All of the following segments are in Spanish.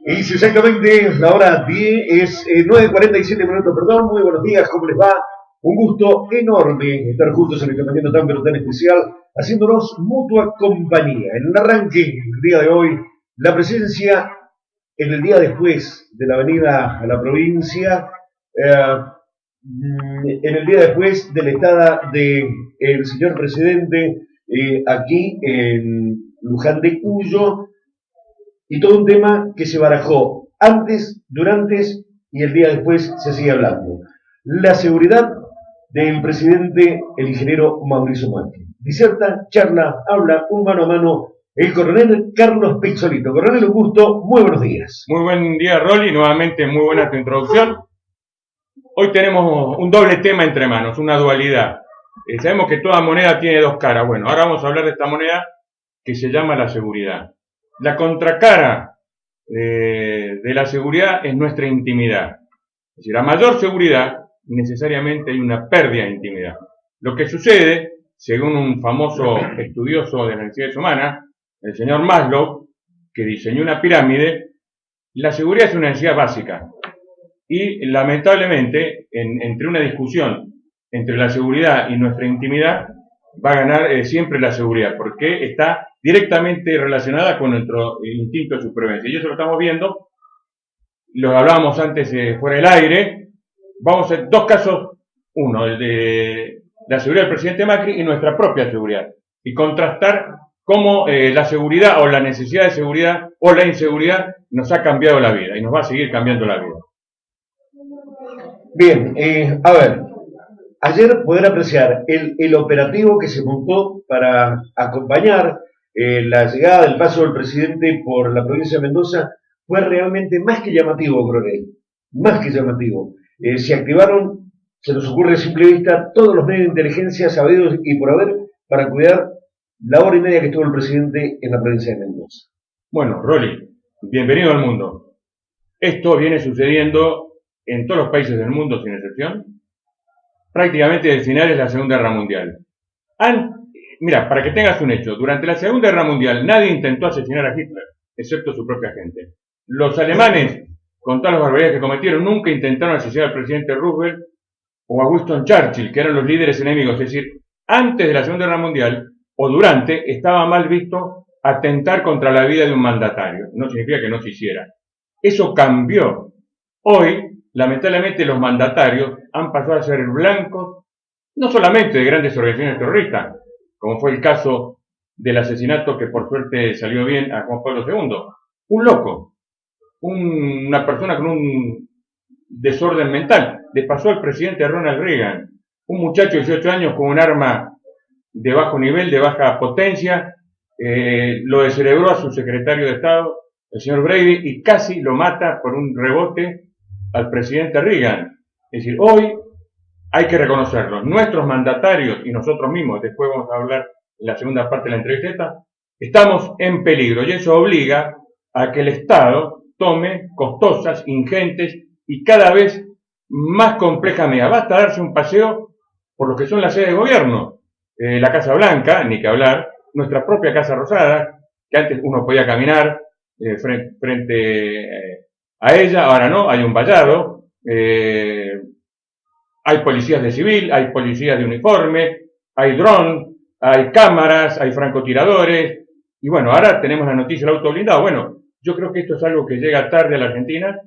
Es exactamente la hora 10, es 9:47 minutos, perdón. Muy buenos días, ¿cómo les va? Un gusto enorme estar juntos en este mañana tan pero tan especial, haciéndonos mutua compañía. En el arranque, el día de hoy, la presencia en el día después de la venida a la provincia, en el día después de la estada del señor presidente aquí en Luján de Cuyo, y todo un tema que se barajó antes, durante y el día después se sigue hablando. La seguridad del presidente, el ingeniero Mauricio Macri. Diserta, charla, habla un mano a mano el coronel Carlos Pizzolito. Coronel, un gusto, muy buenos días. Muy buen día, Rolly, nuevamente muy buena tu introducción. Hoy tenemos un doble tema entre manos, una dualidad. Sabemos que toda moneda tiene dos caras. Bueno, ahora vamos a hablar de esta moneda que se llama la seguridad. La contracara de la seguridad es nuestra intimidad. Es decir, a mayor seguridad, necesariamente hay una pérdida de intimidad. Lo que sucede, según un famoso estudioso de las necesidades humanas, el señor Maslow, que diseñó una pirámide, la seguridad es una necesidad básica. Y lamentablemente, entre una discusión entre la seguridad y nuestra intimidad, va a ganar siempre la seguridad, porque está directamente relacionada con nuestro instinto de supervivencia. Y eso lo estamos viendo, lo hablábamos antes fuera del aire. Vamos a ver dos casos, uno, el de la seguridad del presidente Macri y nuestra propia seguridad, y contrastar cómo la seguridad o la necesidad de seguridad o la inseguridad nos ha cambiado la vida y nos va a seguir cambiando la vida. Bien, a ver, ayer poder apreciar el operativo que se montó para acompañar la llegada del paso del presidente por la provincia de Mendoza fue realmente más que llamativo, coronel, más que llamativo. Se activaron, se nos ocurre a simple vista, todos los medios de inteligencia sabidos y por haber para cuidar la hora y media que estuvo el presidente en la provincia de Mendoza. Bueno, Rolly, bienvenido al mundo. Esto viene sucediendo en todos los países del mundo, sin excepción, prácticamente desde finales de la Segunda Guerra Mundial. Mira, para que tengas un hecho, durante la Segunda Guerra Mundial nadie intentó asesinar a Hitler, excepto su propia gente. Los alemanes, con todas las barbaridades que cometieron, nunca intentaron asesinar al presidente Roosevelt o a Winston Churchill, que eran los líderes enemigos. Es decir, antes de la Segunda Guerra Mundial o durante, estaba mal visto atentar contra la vida de un mandatario. No significa que no se hiciera. Eso cambió. Hoy, lamentablemente, los mandatarios han pasado a ser blancos, no solamente de grandes organizaciones terroristas, como fue el caso del asesinato que por suerte salió bien a Juan Pablo II. Un loco, una persona con un desorden mental. Le pasó al presidente Ronald Reagan, un muchacho de 18 años con un arma de bajo nivel, de baja potencia, lo descerebró a su secretario de Estado, el señor Brady, y casi lo mata por un rebote al presidente Reagan. Es decir, hoy hay que reconocerlo. Nuestros mandatarios y nosotros mismos, después vamos a hablar en la segunda parte de la entrevista, estamos en peligro y eso obliga a que el Estado tome costosas, ingentes y cada vez más complejas medidas. Basta darse un paseo por lo que son las sedes de gobierno. La Casa Blanca, ni que hablar, nuestra propia Casa Rosada, que antes uno podía caminar frente a ella, ahora no, hay un vallado, hay policías de civil, hay policías de uniforme, hay dron, hay cámaras, hay francotiradores, y bueno, ahora tenemos la noticia del auto blindado. Bueno, yo creo que esto es algo que llega tarde a la Argentina,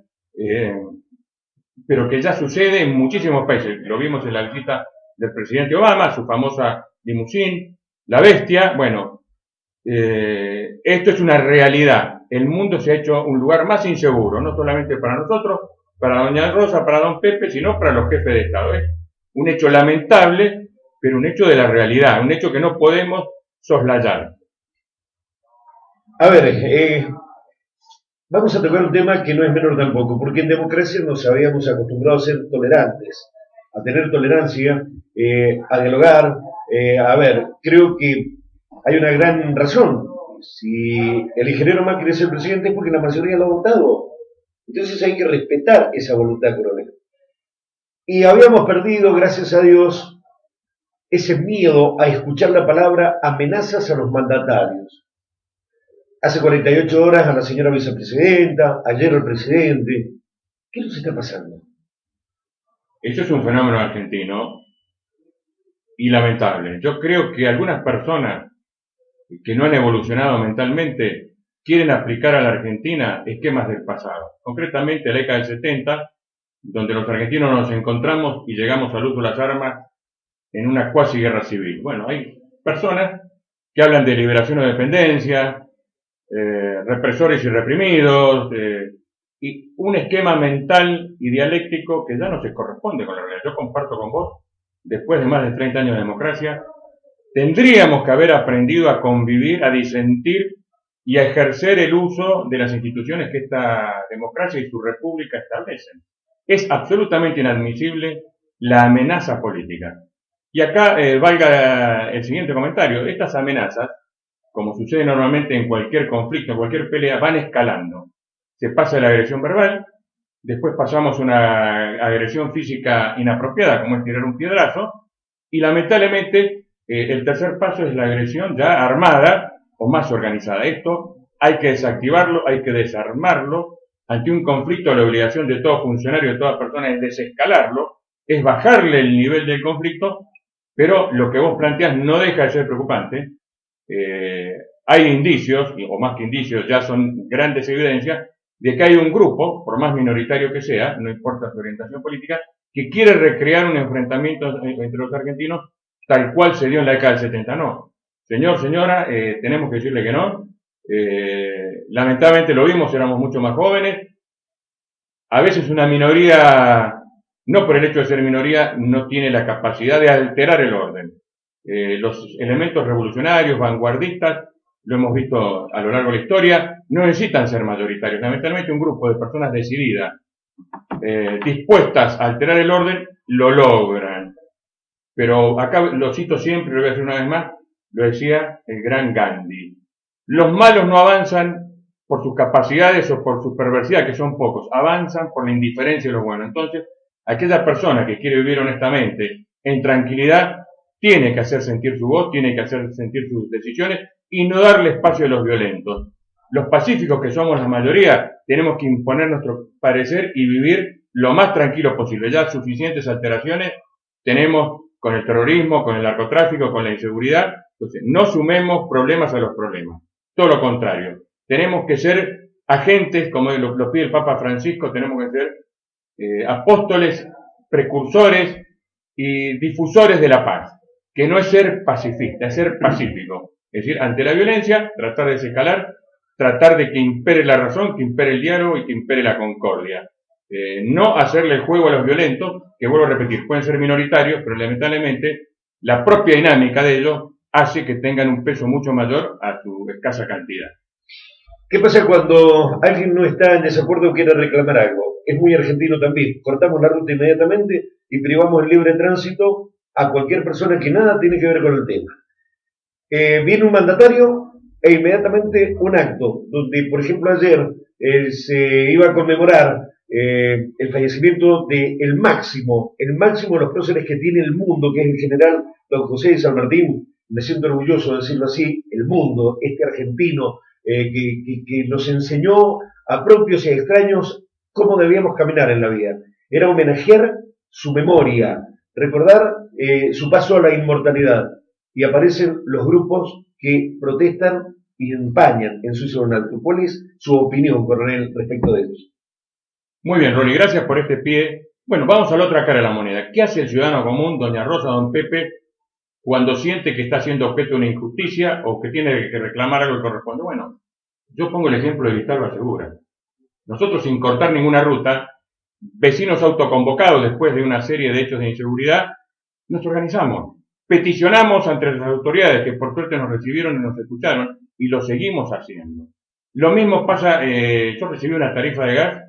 pero que ya sucede en muchísimos países. Lo vimos en la visita del presidente Obama, su famosa limusín, la bestia. Bueno, esto es una realidad. El mundo se ha hecho un lugar más inseguro, no solamente para nosotros, para doña Rosa, para don Pepe, sino para los jefes de Estado. Es un hecho lamentable, pero un hecho de la realidad, un hecho que no podemos soslayar. A ver, vamos a tocar un tema que no es menor tampoco, porque en democracia nos habíamos acostumbrado a ser tolerantes, a tener tolerancia, a dialogar. A ver, creo que hay una gran razón. Si el ingeniero Macri es el presidente es porque la mayoría lo ha votado. Entonces hay que respetar esa voluntad, coronel. Y habíamos perdido, gracias a Dios, ese miedo a escuchar la palabra amenazas a los mandatarios. hace 48 horas a la señora vicepresidenta, ayer al presidente. ¿Qué nos está pasando? Eso es un fenómeno argentino y lamentable. Yo creo que algunas personas que no han evolucionado mentalmente quieren aplicar a la Argentina esquemas del pasado. Concretamente, la década del 70, donde los argentinos nos encontramos y llegamos al uso de las armas en una cuasi guerra civil. Bueno, hay personas que hablan de liberación o dependencia, represores y reprimidos, y un esquema mental y dialéctico que ya no se corresponde con la realidad. Yo comparto con vos, después de más de 30 años de democracia, tendríamos que haber aprendido a convivir, a disentir y a ejercer el uso de las instituciones que esta democracia y su república establecen. Es absolutamente inadmisible la amenaza política. Y acá valga el siguiente comentario. Estas amenazas, como sucede normalmente en cualquier conflicto, en cualquier pelea, van escalando. Se pasa de la agresión verbal, después pasamos a una agresión física inapropiada, como es tirar un piedrazo, y lamentablemente el tercer paso es la agresión ya armada o más organizada. Esto hay que desactivarlo, hay que desarmarlo. Ante un conflicto, la obligación de todo funcionario, de toda persona es desescalarlo, es bajarle el nivel del conflicto, pero lo que vos planteás no deja de ser preocupante. Hay indicios, o más que indicios, ya son grandes evidencias, de que hay un grupo, por más minoritario que sea, no importa su orientación política, que quiere recrear un enfrentamiento entre los argentinos tal cual se dio en la década del 70. No, señor, señora, tenemos que decirle que no. Lamentablemente lo vimos, éramos mucho más jóvenes. A veces una minoría, no por el hecho de ser minoría, no tiene la capacidad de alterar el orden. Los elementos revolucionarios, vanguardistas, lo hemos visto a lo largo de la historia, no necesitan ser mayoritarios. Lamentablemente un grupo de personas decididas, dispuestas a alterar el orden, lo logran. Pero acá lo cito siempre, lo voy a decir una vez más, lo decía el gran Gandhi. Los malos no avanzan por sus capacidades o por su perversidad, que son pocos, avanzan por la indiferencia de los buenos. Entonces, aquella persona que quiere vivir honestamente, en tranquilidad, tiene que hacer sentir su voz, tiene que hacer sentir sus decisiones y no darle espacio a los violentos. Los pacíficos, que somos la mayoría, tenemos que imponer nuestro parecer y vivir lo más tranquilo posible. Ya suficientes alteraciones tenemos con el terrorismo, con el narcotráfico, con la inseguridad. Entonces, no sumemos problemas a los problemas. Todo lo contrario. Tenemos que ser agentes, como lo pide el Papa Francisco, tenemos que ser apóstoles, precursores y difusores de la paz. Que no es ser pacifista, es ser pacífico. Es decir, ante la violencia, tratar de desescalar, tratar de que impere la razón, que impere el diálogo y que impere la concordia. No hacerle el juego a los violentos, que vuelvo a repetir, pueden ser minoritarios, pero lamentablemente la propia dinámica de ellos hace que tengan un peso mucho mayor a su escasa cantidad. ¿Qué pasa cuando alguien no está en desacuerdo o quiere reclamar algo? Es muy argentino también. Cortamos la ruta inmediatamente y privamos el libre tránsito a cualquier persona que nada tiene que ver con el tema. Viene un mandatario e inmediatamente un acto, donde, por ejemplo, ayer se iba a conmemorar el fallecimiento del máximo de los próceres que tiene el mundo, que es el general don José de San Martín. Me siento orgulloso de decirlo así, el mundo, este argentino que nos enseñó a propios y a extraños cómo debíamos caminar en la vida. Era homenajear su memoria, recordar su paso a la inmortalidad. Y aparecen los grupos que protestan y empañan en su alto. ¿Cuál es su opinión, coronel, respecto de ellos? Muy bien, Ronnie, gracias por este pie. Bueno, vamos a la otra cara de la moneda. ¿Qué hace el ciudadano común, doña Rosa, don Pepe, cuando siente que está siendo objeto de una injusticia o que tiene que reclamar algo que corresponde? Bueno, yo pongo el ejemplo de Vistalba Segura. Nosotros, sin cortar ninguna ruta, vecinos autoconvocados después de una serie de hechos de inseguridad, nos organizamos. Peticionamos ante las autoridades que por suerte nos recibieron y nos escucharon y lo seguimos haciendo. Lo mismo pasa, yo recibí una tarifa de gas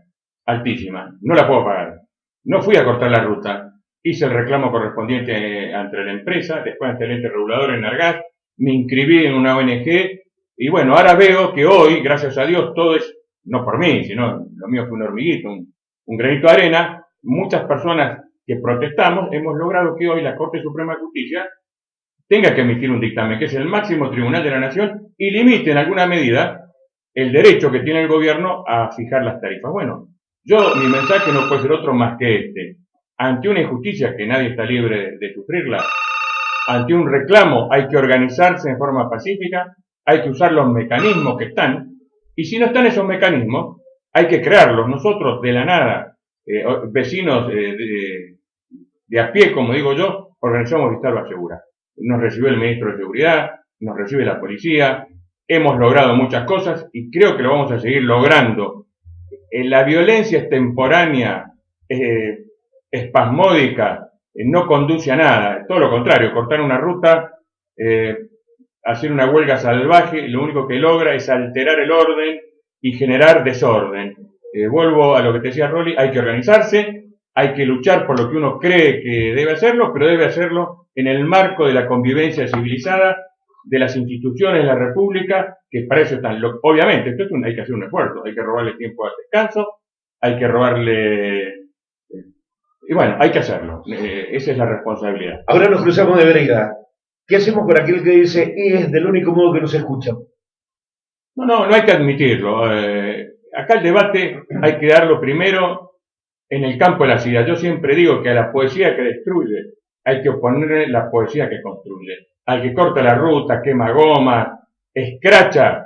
altísima, no la puedo pagar. No fui a cortar la ruta, hice el reclamo correspondiente ante la empresa, después ante el ente regulador en Argas, me inscribí en una ONG y bueno, ahora veo que hoy, gracias a Dios, todo es, no por mí, sino lo mío fue un hormiguito, un granito de arena, muchas personas que protestamos, hemos logrado que hoy la Corte Suprema de Justicia tenga que emitir un dictamen, que es el máximo tribunal de la nación, y limite en alguna medida el derecho que tiene el gobierno a fijar las tarifas. Bueno, mi mensaje no puede ser otro más que este. Ante una injusticia que nadie está libre de sufrirla, ante un reclamo hay que organizarse en forma pacífica, hay que usar los mecanismos que están, y si no están esos mecanismos, hay que crearlos. Nosotros, de la nada, vecinos de a pie, como digo yo, organizamos Vistalba Segura. Nos recibió el ministro de Seguridad, nos recibe la policía, hemos logrado muchas cosas y creo que lo vamos a seguir logrando. La violencia extemporánea, espasmódica, no conduce a nada, todo lo contrario, cortar una ruta, hacer una huelga salvaje, lo único que logra es alterar el orden y generar desorden. Vuelvo a lo que te decía Rolly, hay que organizarse, hay que luchar por lo que uno cree que debe hacerlo, pero debe hacerlo en el marco de la convivencia civilizada, de las instituciones de la República, que para eso están. Obviamente, hay que hacer un esfuerzo, hay que robarle tiempo al descanso, hay que robarle... y bueno, hay que hacerlo, esa es la responsabilidad. Ahora nos cruzamos de vereda. ¿Qué hacemos con aquel que dice, es del único modo que nos escuchan? No hay que admitirlo. Acá el debate hay que darlo primero en el campo de las ideas. Yo siempre digo que a la poesía que destruye hay que oponerle la poesía que construye. Al que corta la ruta, quema goma, escracha,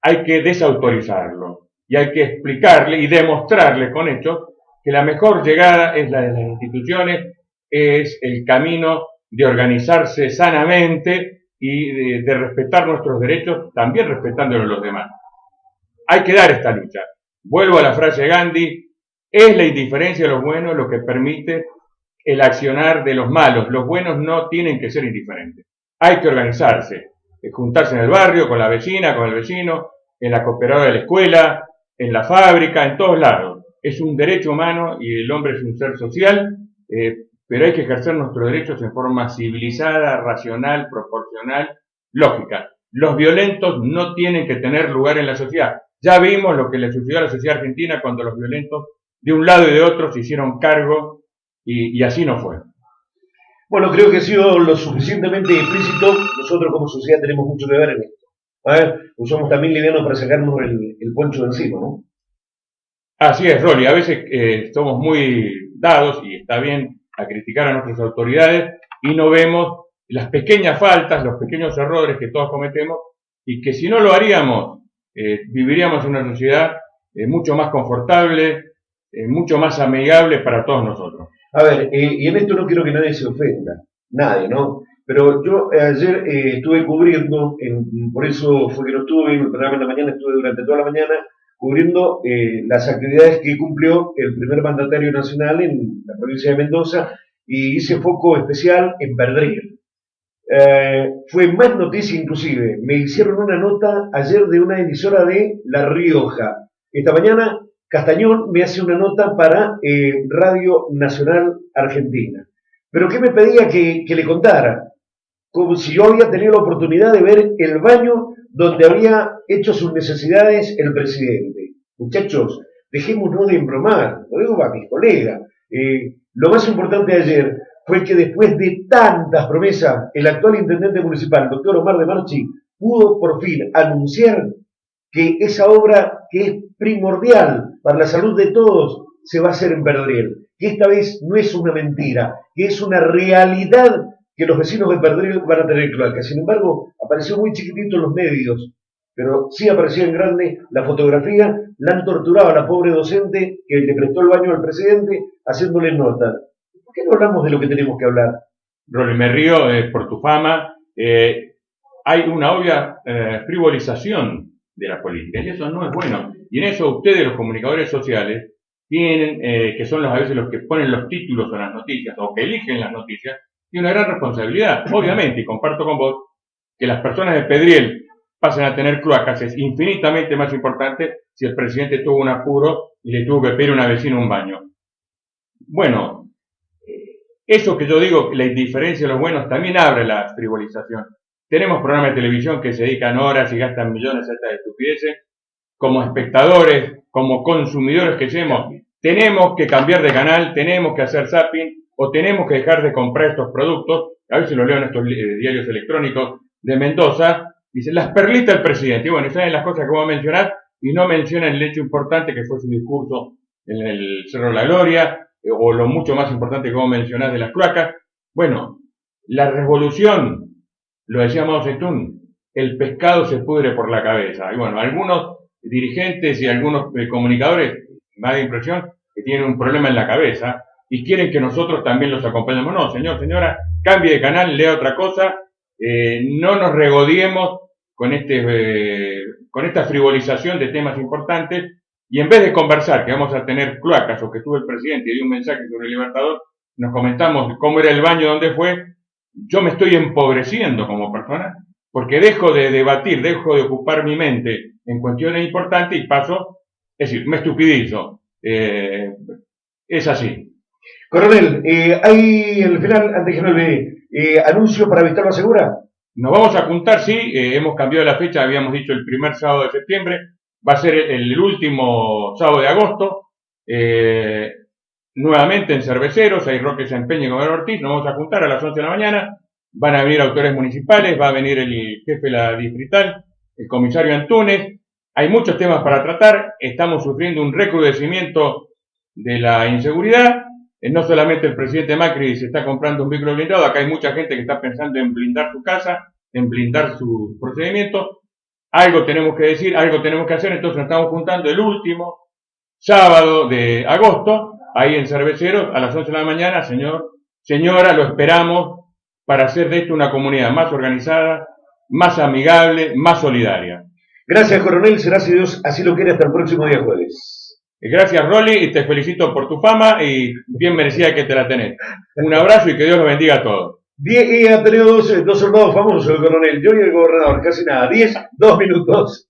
hay que desautorizarlo. Y hay que explicarle y demostrarle con hechos que la mejor llegada es la de las instituciones, es el camino de organizarse sanamente y de respetar nuestros derechos, también respetándolos a los demás. Hay que dar esta lucha. Vuelvo a la frase de Gandhi, es la indiferencia de los buenos lo que permite el accionar de los malos. Los buenos no tienen que ser indiferentes. Hay que organizarse, juntarse en el barrio, con la vecina, con el vecino, en la cooperadora de la escuela, en la fábrica, en todos lados. Es un derecho humano y el hombre es un ser social, pero hay que ejercer nuestros derechos en forma civilizada, racional, proporcional, lógica. Los violentos no tienen que tener lugar en la sociedad. Ya vimos lo que le sucedió a la sociedad argentina cuando los violentos de un lado y de otro se hicieron cargo y así no fue. Bueno, creo que he sido lo suficientemente explícito. Nosotros como sociedad tenemos mucho que ver en esto. Usamos también livianos para sacarnos el poncho de encima, ¿no? Así es, Rolly. A veces somos muy dados, y está bien, a criticar a nuestras autoridades y no vemos las pequeñas faltas, los pequeños errores que todos cometemos y que si no lo haríamos, viviríamos en una sociedad mucho más confortable, mucho más amigable para todos nosotros. A ver, y en esto no quiero que nadie se ofenda, nadie, ¿no? Pero yo ayer estuve cubriendo, por eso fue que no estuve en el programa en la mañana, estuve durante toda la mañana cubriendo las actividades que cumplió el primer mandatario nacional en la provincia de Mendoza y hice foco especial en Perdriel. Fue más noticia inclusive, me hicieron una nota ayer de una emisora de La Rioja. Esta mañana Castañón me hace una nota para Radio Nacional Argentina. Pero ¿qué me pedía que le contara? Como si yo había tenido la oportunidad de ver el baño donde había hecho sus necesidades el presidente. Muchachos, dejémonos de embromar, lo digo para mis colegas. Lo más importante de ayer fue que después de tantas promesas, el actual intendente municipal, el doctor Omar de Marchi, pudo por fin anunciar que esa obra que es primordial para la salud de todos se va a hacer en Perdriel. Que esta vez no es una mentira, que es una realidad que los vecinos de Perdriel van a tener cloacas. Sin embargo, apareció muy chiquitito en los medios, pero sí apareció en grande la fotografía. La han torturado a la pobre docente que le prestó el baño al presidente haciéndole nota. ¿Por qué no hablamos de lo que tenemos que hablar? Rolly, me río por tu fama. Hay una obvia frivolización de la política y eso no es bueno. Y en eso ustedes, los comunicadores sociales, tienen, que son a veces los que ponen los títulos en las noticias o que eligen las noticias, y una gran responsabilidad. Obviamente, y comparto con vos, que las personas de Perdriel pasen a tener cloacas es infinitamente más importante si el presidente tuvo un apuro y le tuvo que pedir a una vecina un baño. Bueno, eso que yo digo, la indiferencia de los buenos, también abre la frivolización. Tenemos programas de televisión que se dedican horas y gastan millones a estas estupideces. Como espectadores, como consumidores que somos, tenemos que cambiar de canal, tenemos que hacer zapping, o tenemos que dejar de comprar estos productos. A ver si lo leo en estos diarios electrónicos de Mendoza, dice, las perlitas del presidente. Y bueno, saben las cosas que voy a mencionar y no mencionan el hecho importante que fue su discurso en el Cerro de la Gloria, o lo mucho más importante que vos mencionás de las cloacas. Bueno, la revolución, lo decía Mao Zedong, el pescado se pudre por la cabeza. Y bueno, algunos dirigentes y algunos comunicadores, me da la impresión que tienen un problema en la cabeza y quieren que nosotros también los acompañemos. No, señor, señora, cambie de canal, lea otra cosa, no nos regodiemos con esta frivolización de temas importantes, y en vez de conversar que vamos a tener cloacas o que estuvo el presidente y dio un mensaje sobre el Libertador, nos comentamos cómo era el baño, dónde fue. Yo me estoy empobreciendo como persona porque dejo de debatir, dejo de ocupar mi mente en cuestiones importantes y paso, es decir, me estupidizo. Es así. Coronel, hay en el final, antes que me olvide, anuncio para Victoria Segura. Nos vamos a juntar, sí, hemos cambiado la fecha, habíamos dicho el primer sábado de septiembre, va a ser el último sábado de agosto, nuevamente en Cerveceros, ahí Roque Sempeña y Gobernador Ortiz, nos vamos a juntar a las 11 de la mañana, van a venir autoridades municipales, va a venir el jefe de la distrital, el comisario Antunes, hay muchos temas para tratar, estamos sufriendo un recrudecimiento de la inseguridad, no solamente el presidente Macri se está comprando un vehículo blindado, acá hay mucha gente que está pensando en blindar su casa, en blindar sus procedimientos. Algo tenemos que decir, algo tenemos que hacer, entonces nos estamos juntando el último sábado de agosto, ahí en Cerveceros, a las 11 de la mañana, señora, lo esperamos para hacer de esto una comunidad más organizada, más amigable, más solidaria. Gracias, coronel, será si Dios así lo quiere hasta el próximo día jueves. Gracias, Rolly, y te felicito por tu fama y bien merecida que te la tenés. Un abrazo y que Dios los bendiga a todos. Y ha tenido dos soldados famosos, el coronel, yo y el gobernador, casi nada, 2 minutos.